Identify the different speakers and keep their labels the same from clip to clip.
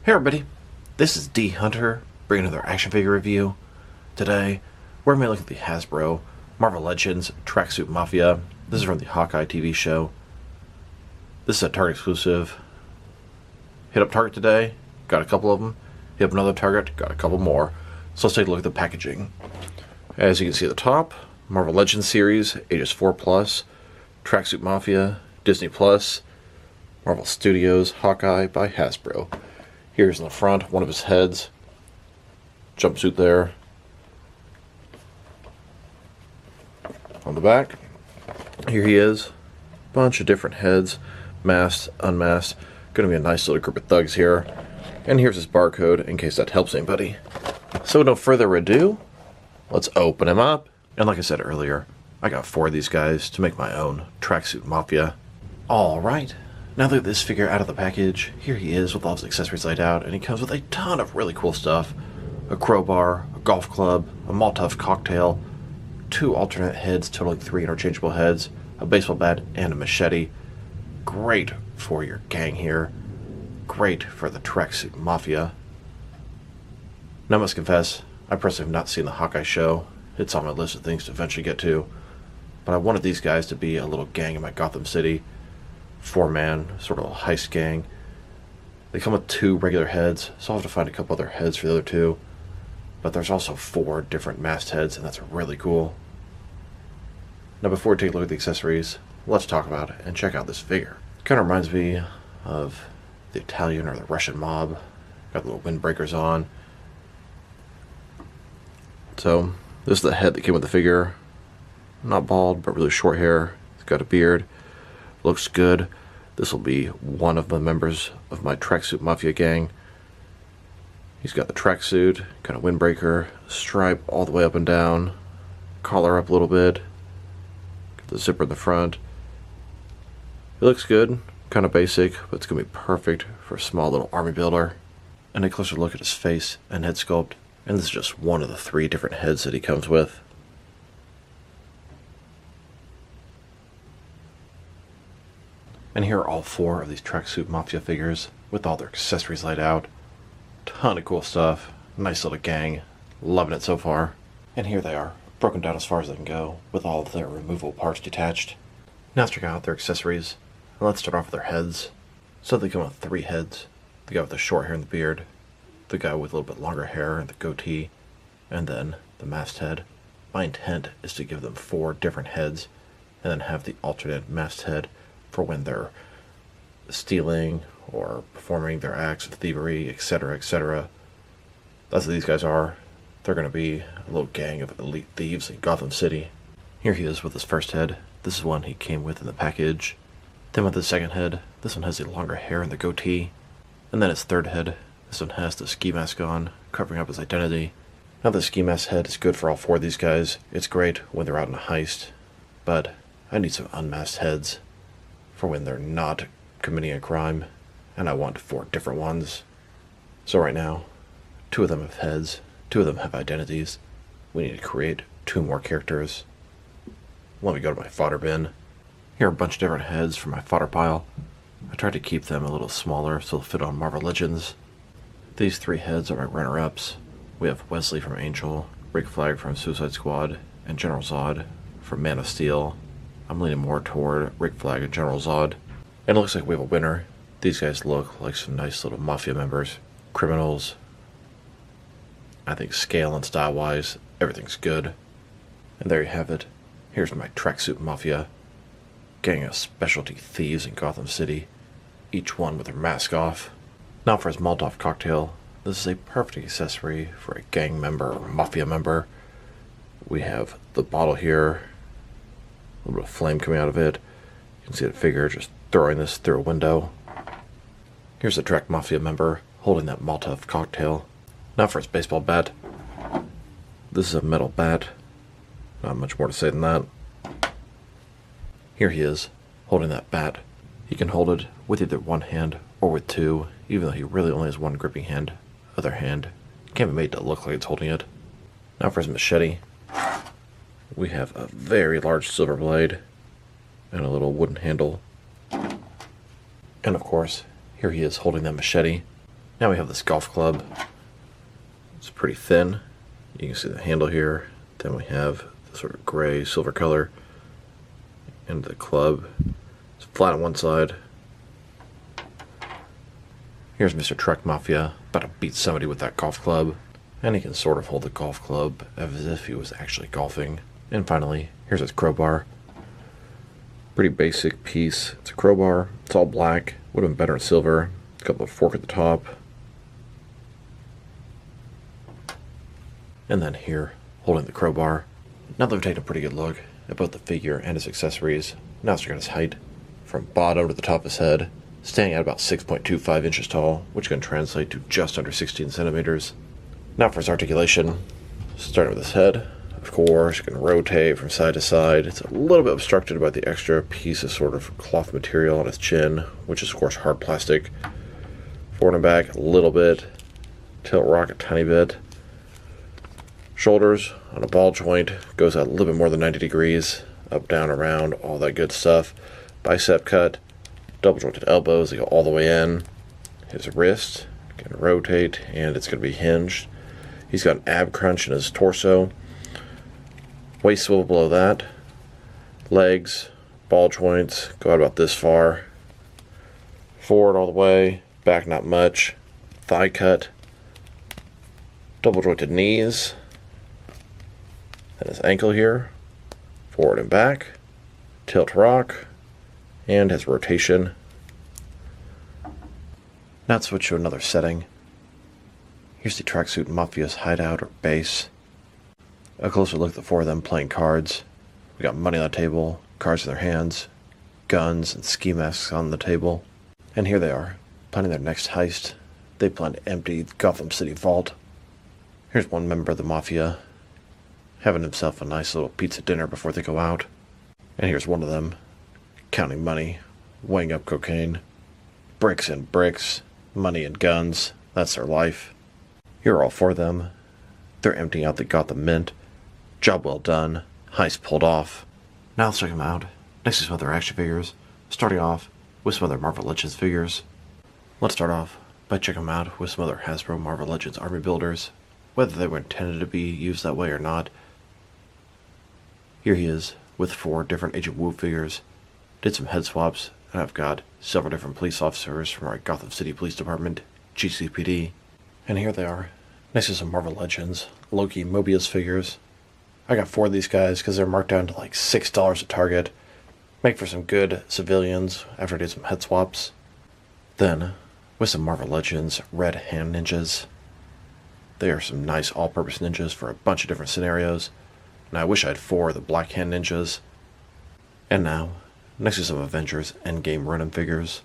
Speaker 1: Hey everybody, this is D Hunter, bringing another action figure review. Today, we're going to look at the Hasbro Marvel Legends Tracksuit Mafia. This is from the Hawkeye TV show. This is a Target exclusive. Hit up Target today, got a couple of them. Hit up another Target, got a couple more. So let's take a look at the packaging. As you can see at the top, Marvel Legends series, ages 4+, Tracksuit Mafia, Disney+, Marvel Studios, Hawkeye by Hasbro. Here's in the front, one of his heads. Jumpsuit there. On the back, here he is. Bunch of different heads, masked, unmasked. Gonna be a nice little group of thugs here. And here's his barcode, in case that helps anybody. So no further ado, let's open him up. And like I said earlier, I got 4 of these guys to make my own Tracksuit Mafia. Alright. Now that this figure out of the package, here he is with all his accessories laid out, and he comes with a ton of really cool stuff. A crowbar, a golf club, a Molotov cocktail, 2 alternate heads totaling 3 interchangeable heads, a baseball bat, and a machete. Great for your gang here. Great for the Tracksuit Mafia. Now I must confess, I personally have not seen the Hawkeye show. It's on my list of things to eventually get to. But I wanted these guys to be a little gang in my Gotham City. 4-man, sort of a heist gang. They come with 2 regular heads, so I'll have to find a couple other heads for the other 2. But there's also 4 different masked heads, and that's really cool. Now before we take a look at the accessories, let's talk about it and check out this figure. It kind of reminds me of the Italian or the Russian mob. Got little windbreakers on. So, this is the head that came with the figure. Not bald, but really short hair. It's got a beard. Looks good. This will be one of the members of my Tracksuit Mafia gang. He's got the tracksuit, kind of windbreaker, stripe all the way up and down, collar up a little bit, got the zipper in the front. It looks good, kind of basic, but it's going to be perfect for a small little army builder. And a closer look at his face and head sculpt, and this is just one of the 3 different heads that he comes with. And here are all 4 of these Tracksuit Mafia figures with all their accessories laid out. Ton of cool stuff. Nice little gang. Loving it so far. And here they are, broken down as far as they can go, with all of their removable parts detached. Now let's check out their accessories. And let's start off with their heads. So they come with 3 heads. The guy with the short hair and the beard, the guy with a little bit longer hair and the goatee, and then the masked head. My intent is to give them 4 different heads, and then have the alternate masked head for when they're stealing or performing their acts of thievery, etc., etc. That's what these guys are. They're going to be a little gang of elite thieves in Gotham City. Here he is with his first head. This is one he came with in the package. Then with his second head, this one has the longer hair and the goatee. And then his third head, this one has the ski mask on, covering up his identity. Now the ski mask head is good for all 4 of these guys. It's great when they're out in a heist, but I need some unmasked heads for when they're not committing a crime, and I want 4 different ones. So right now, 2 of them have heads, 2 of them have identities. We need to create 2 more characters. Let me go to my fodder bin. Here are a bunch of different heads from my fodder pile. I tried to keep them a little smaller so they'll fit on Marvel Legends. These 3 heads are my runner-ups. We have Wesley from Angel, Rick Flag from Suicide Squad, and General Zod from Man of Steel. I'm leaning more toward Rick Flag and General Zod. And it looks like we have a winner. These guys look like some nice little Mafia members. Criminals. I think scale and style-wise, everything's good. And there you have it. Here's my Tracksuit Mafia. Gang of specialty thieves in Gotham City. Each one with their mask off. Now for his Molotov cocktail. This is a perfect accessory for a gang member or Mafia member. We have the bottle here. A little bit of flame coming out of it. You can see the figure just throwing this through a window. Here's a Track Mafia member holding that Molotov cocktail. Now for his baseball bat. This is a metal bat. Not much more to say than that. Here he is, holding that bat. He can hold it with either one hand or with 2, even though he really only has 1 gripping hand. Other hand can't be made to look like it's holding it. Now for his machete. We have a very large silver blade and a little wooden handle. And of course, here he is holding that machete. Now we have this golf club. It's pretty thin. You can see the handle here. Then we have the sort of gray silver color. And the club. It's flat on one side. Here's Mr. Tracksuit Mafia about to beat somebody with that golf club. And he can sort of hold the golf club as if he was actually golfing. And finally, here's his crowbar. Pretty basic piece. It's a crowbar. It's all black. Would have been better in silver. It's got the fork at the top. And then here, holding the crowbar. Now that we've taken a pretty good look at both the figure and his accessories, now let's check out his height. From bottom to the top of his head, standing at about 6.25 inches tall, which can translate to just under 16 centimeters. Now for his articulation, starting with his head. Of course, you can rotate from side to side. It's a little bit obstructed by the extra piece of sort of cloth material on his chin, which is of course hard plastic. Forward and back a little bit. Tilt rock a tiny bit. Shoulders on a ball joint, goes out a little bit more than 90 degrees. Up, down, around, all that good stuff. Bicep cut. Double jointed elbows, they go all the way in. His wrist can rotate, and it's going to be hinged. He's got an ab crunch in his torso. Waist swivel below that. Legs, ball joints, go out about this far. Forward all the way, back not much. Thigh cut. Double jointed knees. And his ankle here. Forward and back. Tilt rock. And his rotation. Now let's switch to another setting. Here's the Tracksuit Mafia's hideout or base. A closer look at the four of them playing cards. We got money on the table, cards in their hands, guns and ski masks on the table. And here they are, planning their next heist. They plan to empty the Gotham City vault. Here's one member of the Mafia, having himself a nice little pizza dinner before they go out. And here's one of them, counting money, weighing up cocaine. Bricks and bricks, money and guns, that's their life. Here are all four of them. They're emptying out the Gotham Mint. Job well done. Heist pulled off. Now let's check them out. Next to some other action figures. Starting off with some other Marvel Legends figures. Let's start off by checking them out with some other Hasbro Marvel Legends army builders. Whether they were intended to be used that way or not. Here he is with 4 different Agent Wu figures. Did some head swaps, and I've got several different police officers from our Gotham City Police Department, GCPD. And here they are. Next to some Marvel Legends, Loki Mobius figures. I got 4 of these guys because they're marked down to like $6 at Target. Make for some good civilians after I did some head swaps. Then, with some Marvel Legends Red Hand Ninjas. They are some nice all-purpose ninjas for a bunch of different scenarios. And I wish I had 4 of the Black Hand Ninjas. And now, next to some Avengers Endgame Ronin figures.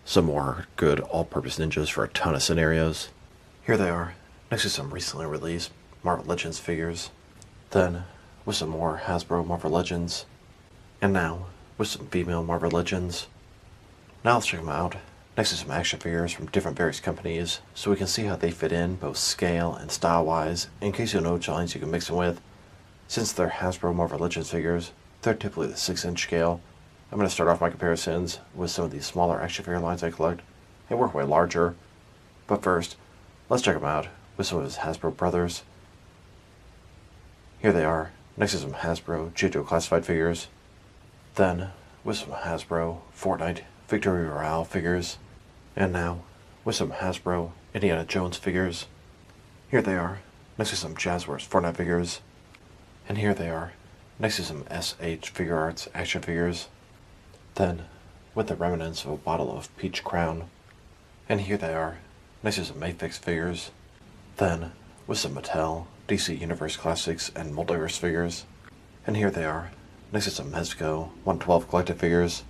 Speaker 1: Some more good all-purpose ninjas for a ton of scenarios. Here they are, next to some recently released Marvel Legends figures. Then, with some more Hasbro Marvel Legends. And now, with some female Marvel Legends. Now let's check them out, next to some action figures from different various companies, so we can see how they fit in, both scale and style-wise, in case you know which lines you can mix them with. Since they're Hasbro Marvel Legends figures, they're typically the 6-inch scale. I'm going to start off my comparisons with some of these smaller action figure lines I collect. They work way larger. But first, let's check them out with some of his Hasbro brothers. Here they are, next to some Hasbro JoJo Classified figures. Then, with some Hasbro Fortnite Victory Royale figures. And now, with some Hasbro Indiana Jones figures. Here they are, next to some Jazzwares Fortnite figures. And here they are, next to some SH Figure Arts action figures. Then, with the remnants of a bottle of Peach Crown. And here they are, next to some Mayfix figures. Then, with some Mattel, DC Universe Classics, and Multiverse figures. And here they are, next to some Mezco 112 collected figures.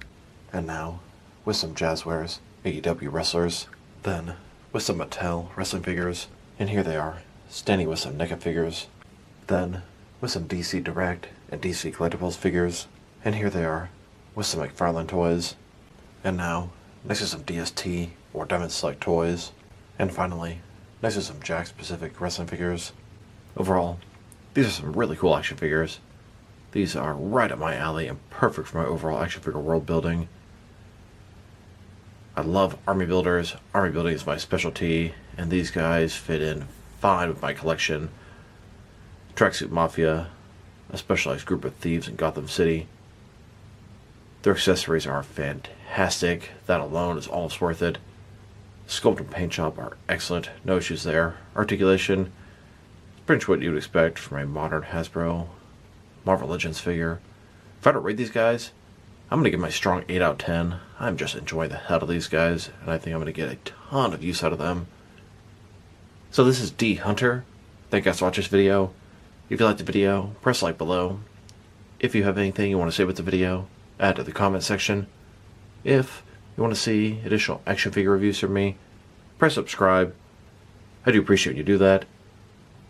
Speaker 1: And now, with some Jazzwares AEW wrestlers. Then, with some Mattel wrestling figures. And here they are, standing with some NECA figures. Then, with some DC Direct and DC Collectibles figures. And here they are, with some McFarlane toys. And now, next to some DST or Diamond Select toys. And finally, next to some Jakks Pacific wrestling figures. Overall, these are some really cool action figures. These are right up my alley and perfect for my overall action figure world building. I love army builders. Army building is my specialty, and these guys fit in fine with my collection. Tracksuit Mafia, a specialized group of thieves in Gotham City. Their accessories are fantastic. That alone is almost worth it. Sculpt and paint shop are excellent. No issues there. Articulation is pretty much what you would expect from a modern Hasbro Marvel Legends figure. If I don't rate these guys, I'm going to give my strong 8 out of 10. I'm just enjoying the hell out of these guys, and I think I'm going to get a ton of use out of them. So this is D Hunter. Thank you guys for watching this video. If you liked the video, press like below. If you have anything you want to say about the video, add to the comment section. If you want to see additional action figure reviews from me, press subscribe. I do appreciate when you do that.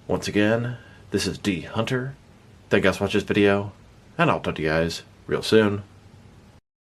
Speaker 1: Once again, this is D Hunter. Thank you guys for watching this video, and I'll talk to you guys real soon.